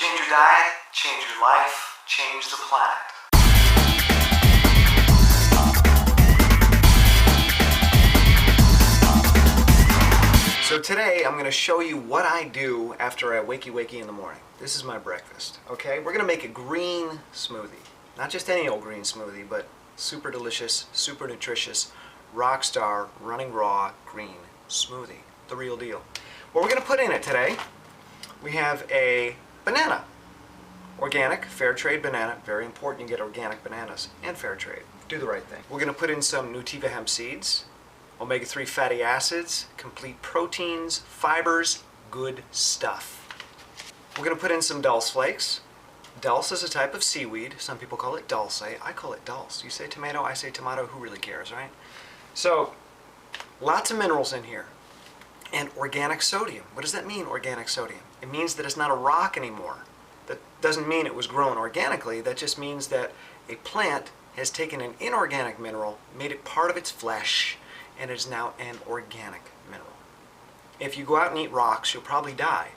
Change your diet, change your life, change the planet. So today I'm going to show you what I do after I wakey in the morning. This is my breakfast, okay? We're going to make a green smoothie. Not just any old green smoothie, but super delicious, super nutritious, rock star, running raw green smoothie. The real deal. What we're going to put in it today, we have a banana. Organic, fair trade banana. Very important you get organic bananas and fair trade. Do the right thing. We're going to put in some Nutiva hemp seeds, omega-3 fatty acids, complete proteins, fibers, good stuff. We're going to put in some dulse flakes. Dulse is a type of seaweed. Some people call it dulce. I call it dulse. You say tomato, I say tomato. Who really cares, right? So, lots of minerals in here. And organic sodium. What does that mean, organic sodium? It means that it's not a rock anymore. That doesn't mean it was grown organically. That just means that a plant has taken an inorganic mineral, made it part of its flesh, and it is now an organic mineral. If you go out and eat rocks, you'll probably die.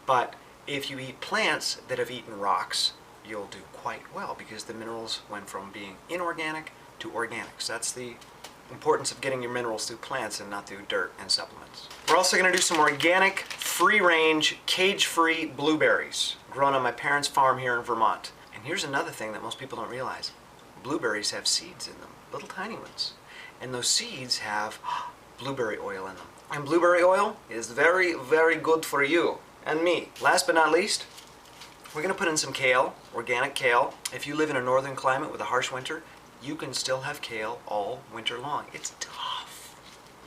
But if you eat plants that have eaten rocks, you'll do quite well because the minerals went from being inorganic to organic. So that's the importance of getting your minerals through plants and not through dirt and supplements. We're also going to do some organic, free-range, cage-free blueberries grown on my parents' farm here in Vermont. And here's another thing that most people don't realize. Blueberries have seeds in them, little tiny ones. And those seeds have blueberry oil in them. And blueberry oil is very, very good for you and me. Last but not least, we're going to put in some kale, organic kale. If you live in a northern climate with a harsh winter, you can still have kale all winter long. It's tough.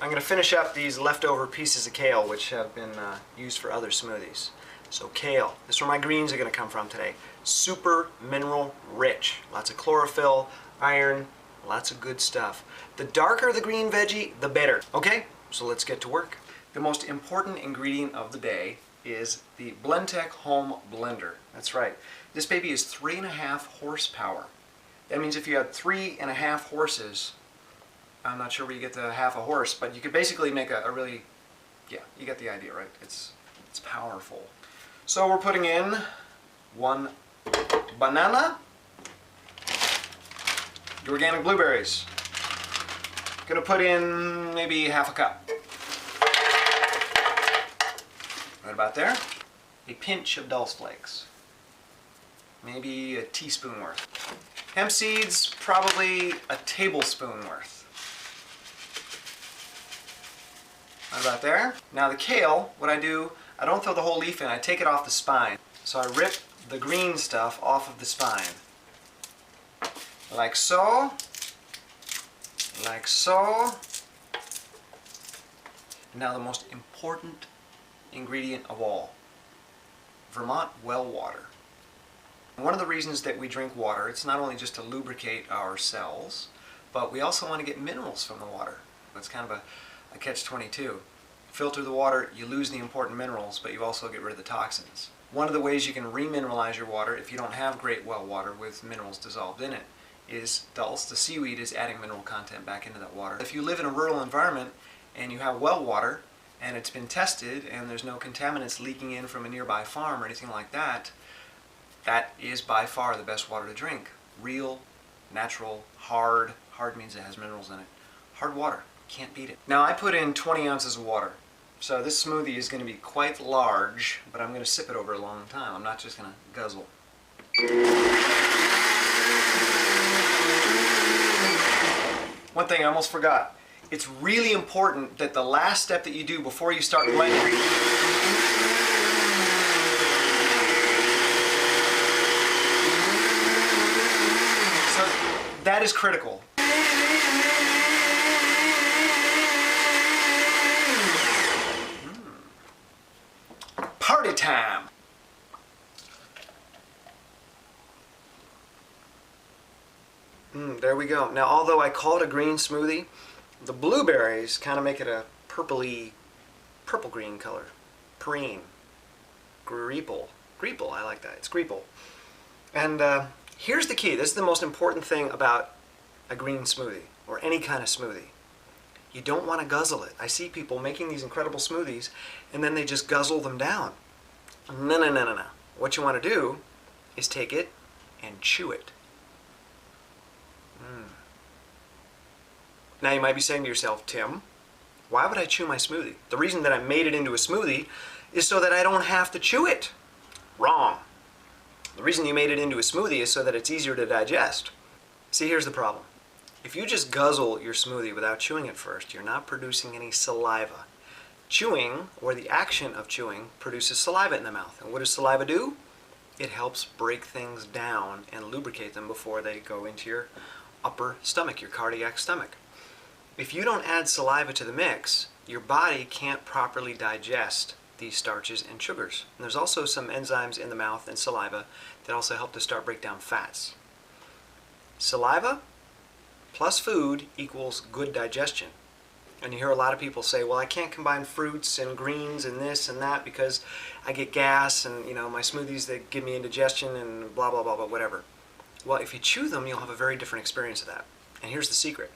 I'm going to finish up these leftover pieces of kale which have been used for other smoothies. So kale, this is where my greens are going to come from today. Super mineral rich. Lots of chlorophyll, iron, lots of good stuff. The darker the green veggie, the better. Okay, so let's get to work. The most important ingredient of the day is the Blendtec Home Blender. That's right. This baby is 3.5 horsepower. That means if you had 3.5 horses, I'm not sure where you get the half a horse, but you could basically make a really, yeah, you get the idea, right? It's powerful. So we're putting in 1 banana, the organic blueberries. Gonna put in maybe half a cup. Right about there. A pinch of dulse flakes. Maybe a teaspoon worth. Hemp seeds, probably a tablespoon worth. Right about there. Now the kale, what I do, I don't throw the whole leaf in, I take it off the spine. So I rip the green stuff off of the spine. Like so. Like so. Now the most important ingredient of all. Vermont well water. One of the reasons that we drink water, it's not only just to lubricate our cells, but we also want to get minerals from the water. It's kind of a catch-22. Filter the water, you lose the important minerals, but you also get rid of the toxins. One of the ways you can remineralize your water if you don't have great well water with minerals dissolved in it is dulse, the seaweed, is adding mineral content back into that water. If you live in a rural environment and you have well water and it's been tested and there's no contaminants leaking in from a nearby farm or anything like that, that is by far the best water to drink. Real, natural, hard. Hard means it has minerals in it. Hard water. Can't beat it. Now I put in 20 ounces of water. So this smoothie is going to be quite large, but I'm going to sip it over a long time. I'm not just going to guzzle. One thing I almost forgot. It's really important that the last step that you do before you start blending that is critical. Party time! There we go. Now, although I call it a green smoothie, the blueberries kind of make it a purple-green color. Green. Greeple. Greeple, I like that. It's greeple. And here's the key. This is the most important thing about a green smoothie, or any kind of smoothie. You don't want to guzzle it. I see people making these incredible smoothies, and then they just guzzle them down. No, no, no, no, no. what you want to do is take it and chew it. Now you might be saying to yourself, Tim, why would I chew my smoothie? The reason that I made it into a smoothie is so that I don't have to chew it. Wrong. The reason you made it into a smoothie is so that it's easier to digest. See, here's the problem. If you just guzzle your smoothie without chewing it first, you're not producing any saliva. Chewing, or the action of chewing, produces saliva in the mouth. And what does saliva do? It helps break things down and lubricate them before they go into your upper stomach, your cardiac stomach. If you don't add saliva to the mix, your body can't properly digest these starches and sugars. And there's also some enzymes in the mouth and saliva that also help to start break down fats. Saliva plus food equals good digestion. And you hear a lot of people say, well, I can't combine fruits and greens and this and that because I get gas and, my smoothies, they give me indigestion and blah, blah, blah, blah, whatever. Well, if you chew them, you'll have a very different experience of that. And here's the secret.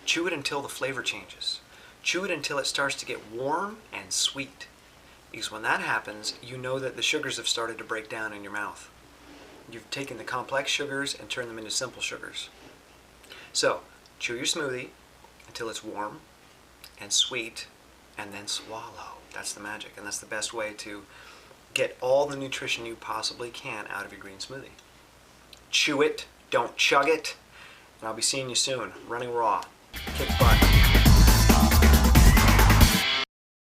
Chew it until the flavor changes. Chew it until it starts to get warm and sweet. Because when that happens, you know that the sugars have started to break down in your mouth. You've taken the complex sugars and turned them into simple sugars. So, chew your smoothie until it's warm and sweet, and then swallow. That's the magic, and that's the best way to get all the nutrition you possibly can out of your green smoothie. Chew it, don't chug it, and I'll be seeing you soon, running raw. Kick butt.